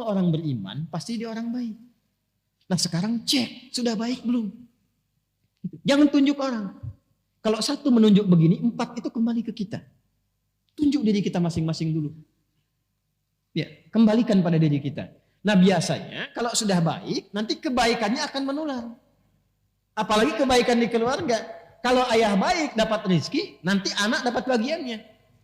orang beriman pasti dia orang baik. Nah sekarang cek, sudah baik belum? Jangan tunjuk orang. Kalau satu menunjuk begini, 4 itu kembali ke kita. Tunjuk diri kita masing-masing dulu. Ya, kembalikan pada diri kita. Nah biasanya kalau sudah baik, nanti kebaikannya akan menular. Apalagi kebaikan di keluarga. Kalau ayah baik dapat rezeki, nanti anak dapat bagiannya.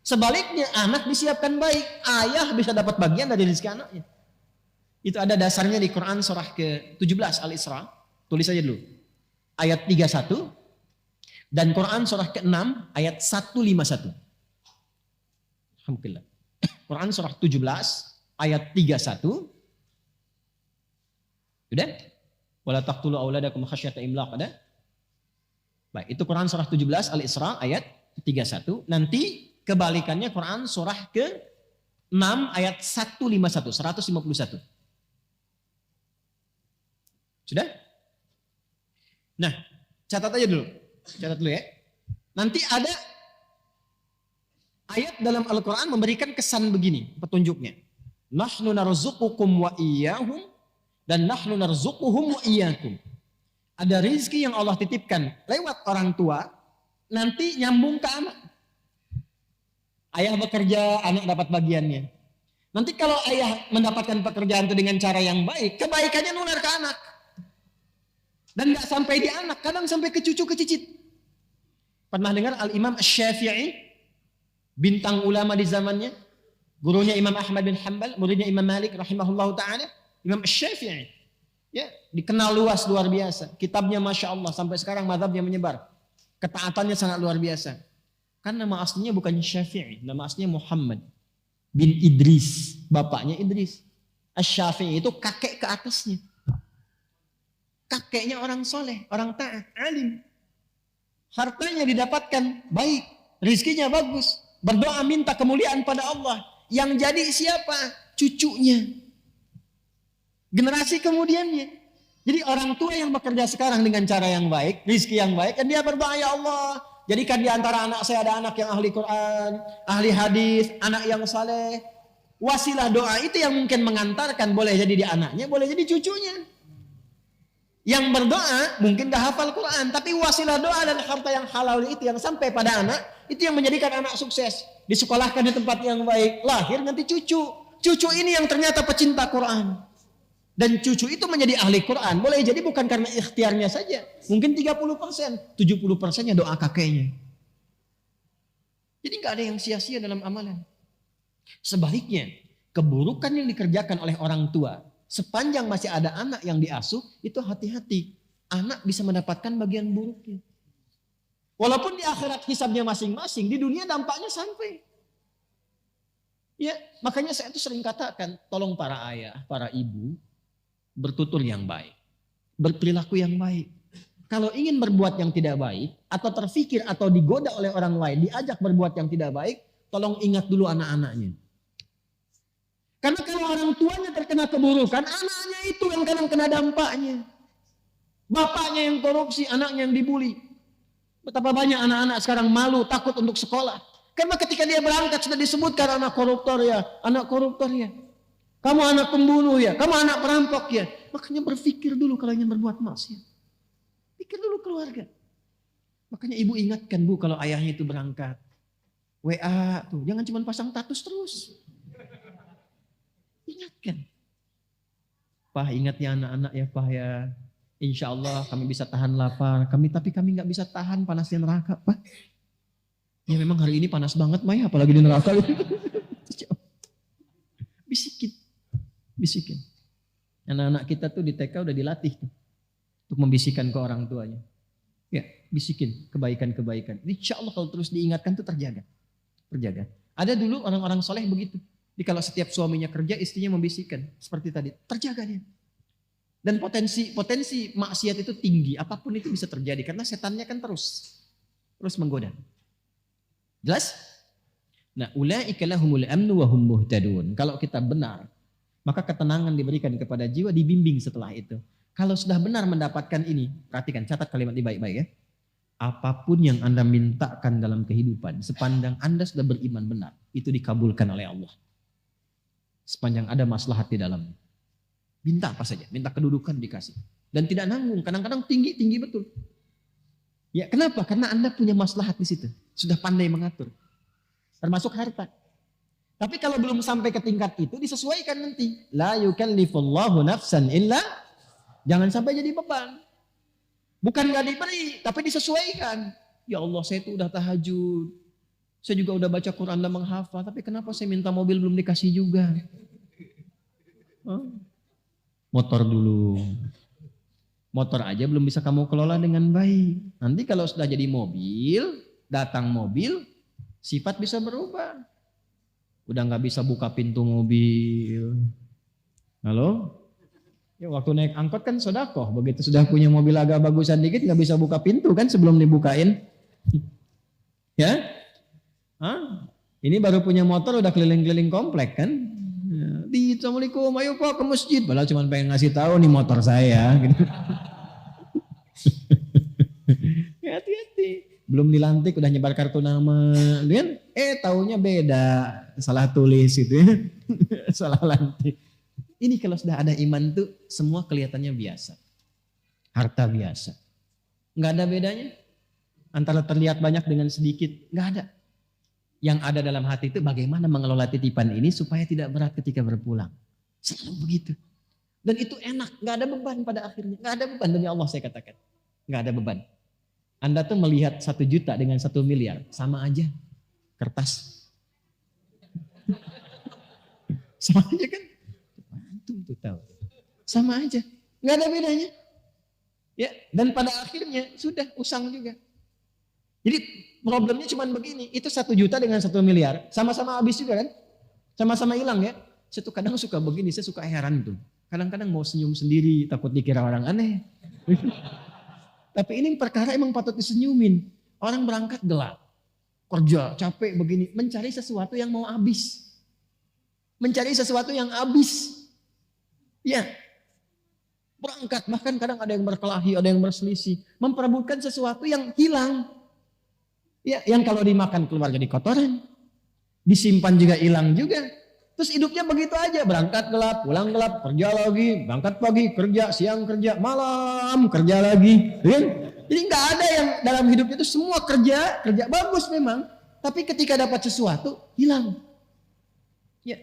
Sebaliknya anak disiapkan baik, ayah bisa dapat bagian dari rezeki anaknya. Itu ada dasarnya di Quran surah ke-17 Al-Isra. Tulis saja dulu. Ayat 31 dan Quran surah ke-6 ayat 151. Alhamdulillah. Quran surah 17 ayat 31. Sudah? Wala taqtulu auladakum khasyata imlaq, ada? Baik, itu Quran surah 17 Al-Isra ayat 31. Nanti kebalikannya Quran surah ke-6 ayat 151. Sudah? Nah, catat aja dulu. Catat dulu ya. Nanti ada ayat dalam Al-Quran memberikan kesan begini, petunjuknya. Nahnu narzuqukum wa iyyahum dan nahnu narzuquhum wa iyyakum. Ada rizki yang Allah titipkan lewat orang tua, nanti nyambung ke anak. Ayah bekerja, anak dapat bagiannya. Nanti kalau ayah mendapatkan pekerjaan itu dengan cara yang baik, kebaikannya nular ke anak. Dan gak sampai di anak, kadang sampai ke cucu, ke cicit. Pernah dengar Al-Imam Asy-Syafi'i, bintang ulama di zamannya, gurunya Imam Ahmad bin Hanbal, muridnya Imam Malik rahimahullahu ta'ala, Imam Asy-Syafi'i. Ya, dikenal luas luar biasa. Kitabnya Masya Allah, sampai sekarang mazhabnya menyebar. Ketaatannya sangat luar biasa. Kan nama aslinya bukan Syafi'i, nama aslinya Muhammad bin Idris, bapaknya Idris. Asy-Syafi'i itu kakek ke atasnya. Kakeknya orang soleh, orang taat, alim. Hartanya didapatkan baik, rizkinya bagus. Berdoa minta kemuliaan pada Allah. Yang jadi siapa? Cucunya. Generasi kemudiannya. Jadi orang tua yang bekerja sekarang dengan cara yang baik, rizki yang baik, dan dia berdoa, ya Allah, jadikan di antara anak saya ada anak yang ahli Quran, ahli hadis, anak yang saleh. Wasilah doa itu yang mungkin mengantarkan, boleh jadi di anaknya, boleh jadi cucunya. Yang berdoa mungkin gak hafal Quran, tapi wasilah doa dan harta yang halal itu yang sampai pada anak, itu yang menjadikan anak sukses. Disekolahkan di tempat yang baik, lahir nanti cucu. Cucu ini yang ternyata pecinta Quran. Dan cucu itu menjadi ahli Quran. Boleh jadi bukan karena ikhtiarnya saja. Mungkin 30%, 70%-nya doa kakeknya. Jadi gak ada yang sia-sia dalam amalan. Sebaliknya, keburukan yang dikerjakan oleh orang tua, sepanjang masih ada anak yang diasuh, itu hati-hati. Anak bisa mendapatkan bagian buruknya. Walaupun di akhirat hisabnya masing-masing, di dunia dampaknya sampai. Ya, makanya saya itu sering katakan, tolong para ayah, para ibu, bertutur yang baik. Berperilaku yang baik. Kalau ingin berbuat yang tidak baik, atau terfikir atau digoda oleh orang lain, diajak berbuat yang tidak baik, tolong ingat dulu anak-anaknya. Karena kalau orang tuanya terkena keburukan, anaknya itu yang kadang kena dampaknya. Bapaknya yang korupsi, anaknya yang dibully. Betapa banyak anak-anak sekarang malu, takut untuk sekolah. Karena ketika dia berangkat sudah disebutkan anak koruptor ya, anak koruptor ya. Kamu anak pembunuh ya, kamu anak perampok ya. Makanya berpikir dulu kalau ingin berbuat maksiat. Pikir dulu keluarga. Makanya ibu ingatkan bu kalau ayahnya itu berangkat. WA tuh, jangan cuma pasang status terus. Ingatkan. Pak ingat ya anak-anak ya Pak ya. Insya Allah kami bisa tahan lapar. Tapi kami nggak bisa tahan panasnya neraka Pak. Ya memang hari ini panas banget Maya, apalagi di neraka. Bisikin. Bisikin. Anak-anak kita tuh di TK udah dilatih tuh. Untuk membisikkan ke orang tuanya. Ya bisikin kebaikan-kebaikan. Insya Allah kalau terus diingatkan tuh terjaga. Terjaga. Ada dulu orang-orang soleh begitu. Jadi kalau setiap suaminya kerja, istrinya membisikkan. Seperti tadi, terjaga dia. Dan potensi maksiat itu tinggi. Apapun itu bisa terjadi. Karena setannya kan terus menggoda. Jelas? Nah, ulaika lahumul amnu wa hum muhtadun. Kalau kita benar, maka ketenangan diberikan kepada jiwa, dibimbing setelah itu. Kalau sudah benar mendapatkan ini, perhatikan, catat kalimat ini baik-baik ya. Apapun yang Anda mintakan dalam kehidupan, sepandang Anda sudah beriman benar, itu dikabulkan oleh Allah. Sepanjang ada maslahat di dalamnya. Minta apa saja, minta kedudukan dikasih. Dan tidak nanggung, kadang-kadang tinggi betul. Ya kenapa? Karena Anda punya maslahat di situ. Sudah pandai mengatur. Termasuk harta. Tapi kalau belum sampai ke tingkat itu, disesuaikan nanti. La yukallifullahu nafsan illa. Jangan sampai jadi beban. Bukan gak diberi, tapi disesuaikan. Ya Allah, saya itu udah tahajud. Saya juga udah baca Quran dan menghafal. Tapi kenapa saya minta mobil belum dikasih juga? Motor dulu. Motor aja belum bisa kamu kelola dengan baik. Nanti kalau sudah jadi mobil, datang mobil, sifat bisa berubah. Udah nggak bisa buka pintu mobil. Halo? Ya waktu naik angkot kan sodakoh. Begitu sudah punya mobil agak bagusan dikit nggak bisa buka pintu kan sebelum dibukain. Ya? Ini baru punya motor udah keliling-keliling komplek kan? Assalamualaikum, ayo Pak ke masjid. Padahal cuma pengen ngasih tahu nih motor saya. Gitu. Hati-hati. Belum dilantik udah nyebar kartu nama. Lihat, taunya beda. Salah tulis gitu ya. Salah lantik. Ini kalau sudah ada iman tuh semua kelihatannya biasa. Harta biasa. Nggak ada bedanya. Antara terlihat banyak dengan sedikit. Nggak ada. Yang ada dalam hati itu bagaimana mengelola titipan ini supaya tidak berat ketika berpulang. Selalu begitu. Dan itu enak, nggak ada beban pada akhirnya. Nggak ada beban demi Allah saya katakan. Nggak ada beban. Anda tuh melihat 1 juta dengan 1 miliar. Sama aja. Kertas. Sama aja kan? Antum tuh tahu. Sama aja. Nggak ada bedanya. Ya, dan pada akhirnya sudah usang juga. Jadi problemnya cuma begini, itu 1 juta dengan 1 miliar, sama-sama habis juga kan? Sama-sama hilang ya. Saya tuh kadang suka begini, saya suka heran tuh. Kadang-kadang mau senyum sendiri, takut dikira orang aneh. Tapi ini perkara emang patut disenyumin. Orang berangkat gelap, kerja, capek begini, mencari sesuatu yang mau habis. Mencari sesuatu yang habis. Ya, berangkat, bahkan kadang ada yang berkelahi, ada yang berselisih. Memperebutkan sesuatu yang hilang. Ya, yang kalau dimakan keluar jadi kotoran, disimpan juga hilang juga. Terus hidupnya begitu aja, berangkat gelap, pulang gelap, kerja lagi, berangkat pagi, kerja, siang kerja, malam kerja lagi. Jadi nggak ada yang dalam hidupnya itu semua kerja bagus memang, tapi ketika dapat sesuatu hilang. Ya,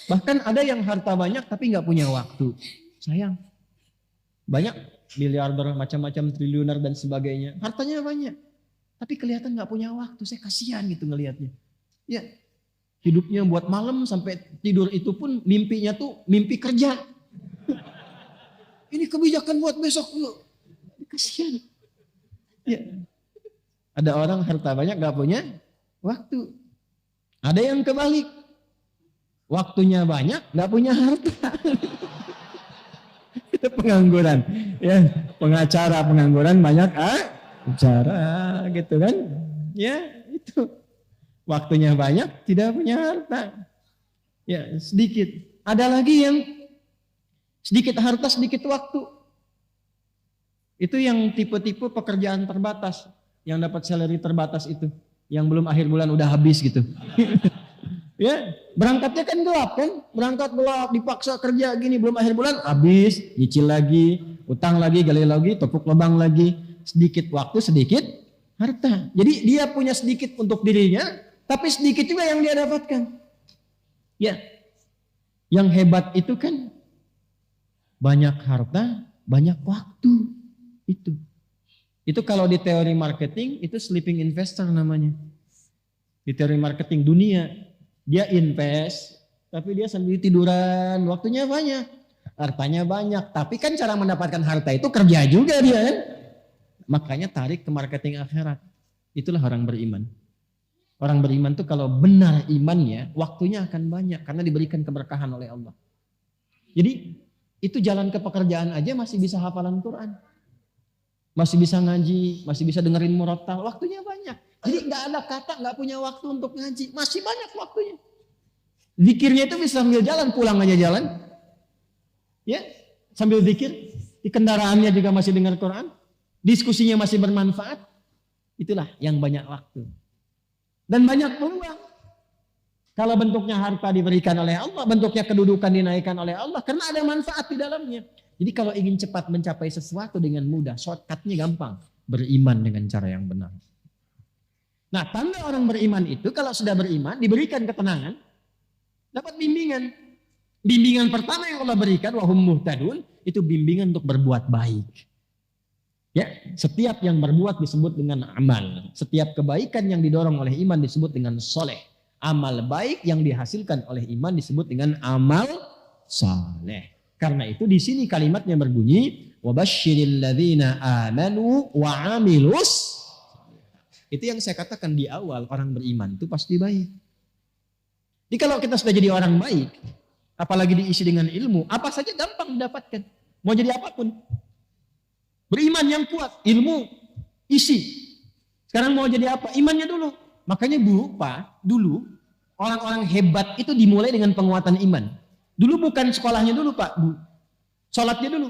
bahkan ada yang harta banyak tapi nggak punya waktu, sayang. Banyak miliarder, macam-macam triliuner dan sebagainya, hartanya banyak. Tapi kelihatan nggak punya waktu, saya kasihan gitu ngelihatnya. Ya, hidupnya buat malam sampai tidur itu pun mimpinya tuh mimpi kerja. Ini kebijakan buat besok dulu. Kasihan. Ya. Ada orang harta banyak nggak punya waktu. Ada yang kebalik, waktunya banyak nggak punya harta. Itu pengangguran. Ya, pengacara pengangguran banyak bicara gitu kan, ya itu waktunya banyak tidak punya harta, ya sedikit. Ada lagi yang sedikit harta sedikit waktu, itu yang tipe-tipe pekerjaan terbatas, yang dapat salary terbatas itu, yang belum akhir bulan udah habis gitu. Ya berangkatnya kan gelap kan, berangkat gelap dipaksa kerja gini belum akhir bulan habis, nyicil lagi, utang lagi, gali lagi, tepuk lubang lagi. Sedikit waktu, sedikit harta. Jadi dia punya sedikit untuk dirinya, tapi sedikit juga yang dia dapatkan. Ya, yang hebat itu kan banyak harta, banyak waktu. Itu kalau di teori marketing itu sleeping investor namanya. Di teori marketing dunia, dia invest, tapi dia sambil tiduran, waktunya banyak, hartanya banyak. Tapi kan cara mendapatkan harta itu kerja juga dia kan. Makanya tarik ke marketing akhirat. Itulah orang beriman. Orang beriman tuh kalau benar imannya, waktunya akan banyak karena diberikan keberkahan oleh Allah. Jadi itu jalan ke pekerjaan aja masih bisa hafalan Quran. Masih bisa ngaji, masih bisa dengerin murattal, waktunya banyak. Jadi nggak ada kata nggak punya waktu untuk ngaji, masih banyak waktunya. Zikirnya itu bisa sambil jalan, pulang aja jalan. Ya, sambil zikir, di kendaraannya juga masih dengar Quran. Diskusinya masih bermanfaat, itulah yang banyak waktu. Dan banyak peluang. Kalau bentuknya harta diberikan oleh Allah, bentuknya kedudukan dinaikkan oleh Allah, karena ada manfaat di dalamnya. Jadi kalau ingin cepat mencapai sesuatu dengan mudah, shortcutnya gampang. Beriman dengan cara yang benar. Nah, tanda orang beriman itu kalau sudah beriman, diberikan ketenangan, dapat bimbingan. Bimbingan pertama yang Allah berikan, wahum muhtadun, itu bimbingan untuk berbuat baik. Ya, setiap yang berbuat disebut dengan amal. Setiap kebaikan yang didorong oleh iman disebut dengan soleh. Amal baik yang dihasilkan oleh iman disebut dengan amal saleh. Karena itu di sini kalimatnya berbunyi wabasyiril ladzina amanu wa amilus. Itu yang saya katakan di awal, orang beriman itu pasti baik. Jadi kalau kita sudah jadi orang baik, apalagi diisi dengan ilmu, apa saja gampang didapatkan. Mau jadi apapun. Beriman yang kuat, ilmu isi. Sekarang mau jadi apa? Imannya dulu. Makanya dulu orang-orang hebat itu dimulai dengan penguatan iman. Dulu bukan sekolahnya dulu Pak, sholatnya dulu.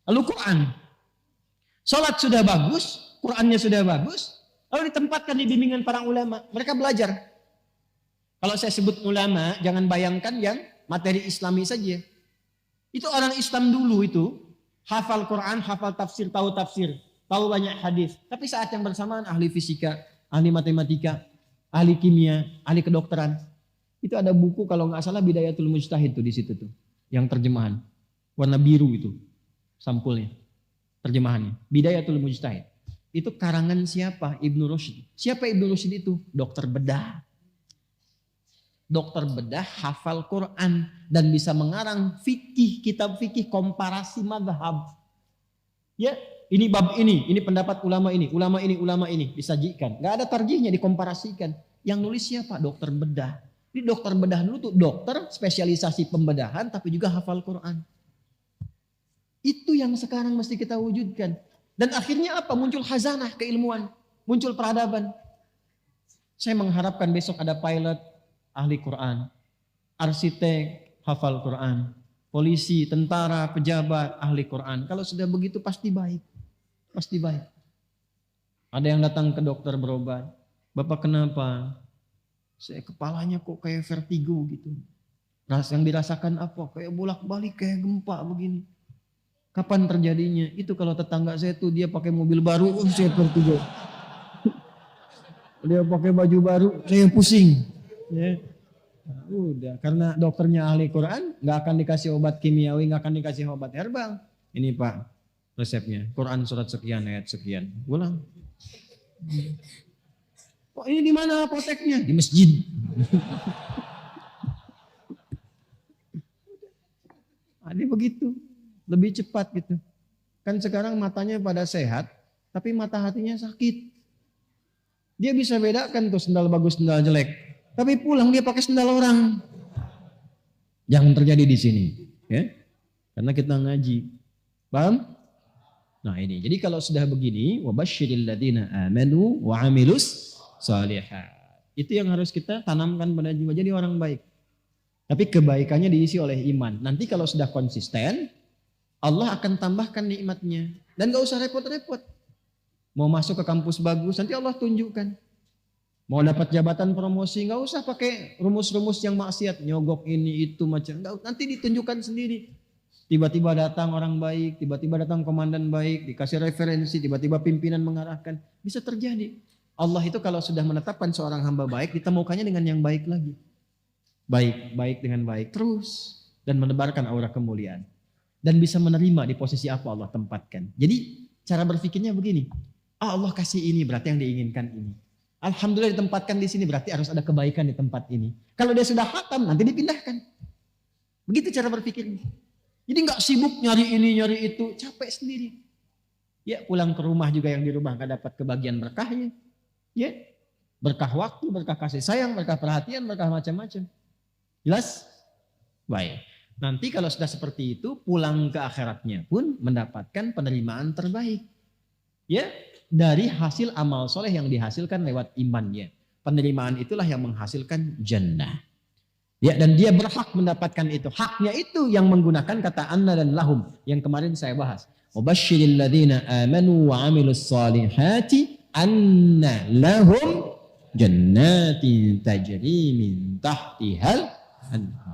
Lalu Quran. Sholat sudah bagus, Qurannya sudah bagus, lalu ditempatkan di bimbingan para ulama. Mereka belajar. Kalau saya sebut ulama, jangan bayangkan yang materi Islami saja. Itu orang Islam dulu itu, hafal Quran, hafal tafsir, tahu banyak hadis. Tapi saat yang bersamaan ahli fisika, ahli matematika, ahli kimia, ahli kedokteran. Itu ada buku kalau nggak salah Bidayatul Mujtahid tuh di situ tuh, yang terjemahan warna biru itu sampulnya, terjemahannya Bidayatul Mujtahid. Itu karangan siapa? Ibnu Rushd. Siapa Ibnu Rushd itu? Dokter bedah. Dokter bedah hafal Quran dan bisa mengarang fikih, kitab fikih komparasi mazhab. Ya, ini bab ini pendapat ulama ini disajikan. Gak ada tarjihnya, dikomparasikan. Yang nulis siapa? Dokter bedah. Ini dokter bedah dulu tuh dokter spesialisasi pembedahan tapi juga hafal Quran. Itu yang sekarang mesti kita wujudkan. Dan akhirnya apa? Muncul khazanah keilmuan, muncul peradaban. Saya mengharapkan besok ada pilot ahli Quran, arsitek hafal Quran, polisi, tentara, pejabat ahli Quran. Kalau sudah begitu pasti baik. Pasti baik. Ada yang datang ke dokter berobat. Bapak kenapa? Saya kepalanya kok kayak vertigo gitu. Yang dirasakan apa? Kayak bolak-balik, kayak gempa begini. Kapan terjadinya? Itu kalau tetangga saya tuh dia pakai mobil baru, saya vertigo. Dia pakai baju baru, saya pusing. Ya. Nah, udah, karena dokternya ahli Quran, nggak akan dikasih obat kimiawi, nggak akan dikasih obat herbal. Ini Pak resepnya, Quran surat sekian ayat sekian. Ulang. Oh ini di mana apoteknya? Di masjid. Ada begitu, lebih cepat gitu. Kan sekarang matanya pada sehat, tapi mata hatinya sakit. Dia bisa bedakan tuh sendal bagus, sendal jelek. Tapi pulang dia pakai sendal orang. Jangan terjadi di sini, ya. Karena kita ngaji. Paham? Nah ini, jadi kalau sudah begini, wabasyiril ladzina amanu wa amilus shalihat. Itu yang harus kita tanamkan pada jiwa, jadi orang baik. Tapi kebaikannya diisi oleh iman. Nanti kalau sudah konsisten, Allah akan tambahkan nikmatnya. Dan gak usah repot-repot. Mau masuk ke kampus bagus, nanti Allah tunjukkan. Mau dapat jabatan promosi, gak usah pakai rumus-rumus yang maksiat. Nyogok ini, itu, macam. Nanti ditunjukkan sendiri. Tiba-tiba datang orang baik, tiba-tiba datang komandan baik, dikasih referensi, tiba-tiba pimpinan mengarahkan. Bisa terjadi. Allah itu kalau sudah menetapkan seorang hamba baik, ditemukannya dengan yang baik lagi. Baik dengan baik terus. Dan menebarkan aura kemuliaan. Dan bisa menerima di posisi apa Allah tempatkan. Jadi cara berpikirnya begini. Allah kasih ini berarti yang diinginkan ini. Alhamdulillah ditempatkan di sini berarti harus ada kebaikan di tempat ini. Kalau dia sudah khatam nanti dipindahkan. Begitu cara berpikirnya. Jadi nggak sibuk nyari ini nyari itu, capek sendiri. Ya pulang ke rumah juga yang di rumah nggak dapat kebagian berkahnya. Ya berkah waktu, berkah kasih sayang, berkah perhatian, berkah macam-macam. Jelas? Baik. Nanti kalau sudah seperti itu pulang ke akhiratnya pun mendapatkan penerimaan terbaik. Ya dari hasil amal soleh yang dihasilkan lewat imannya. Penerimaan itulah yang menghasilkan jannah. Ya dan dia berhak mendapatkan itu. Haknya itu yang menggunakan kata anna dan lahum yang kemarin saya bahas. Wabasyiril ladzina amanu wa amilus salihati anna lahum jannatin tajri min tahtihal anhar.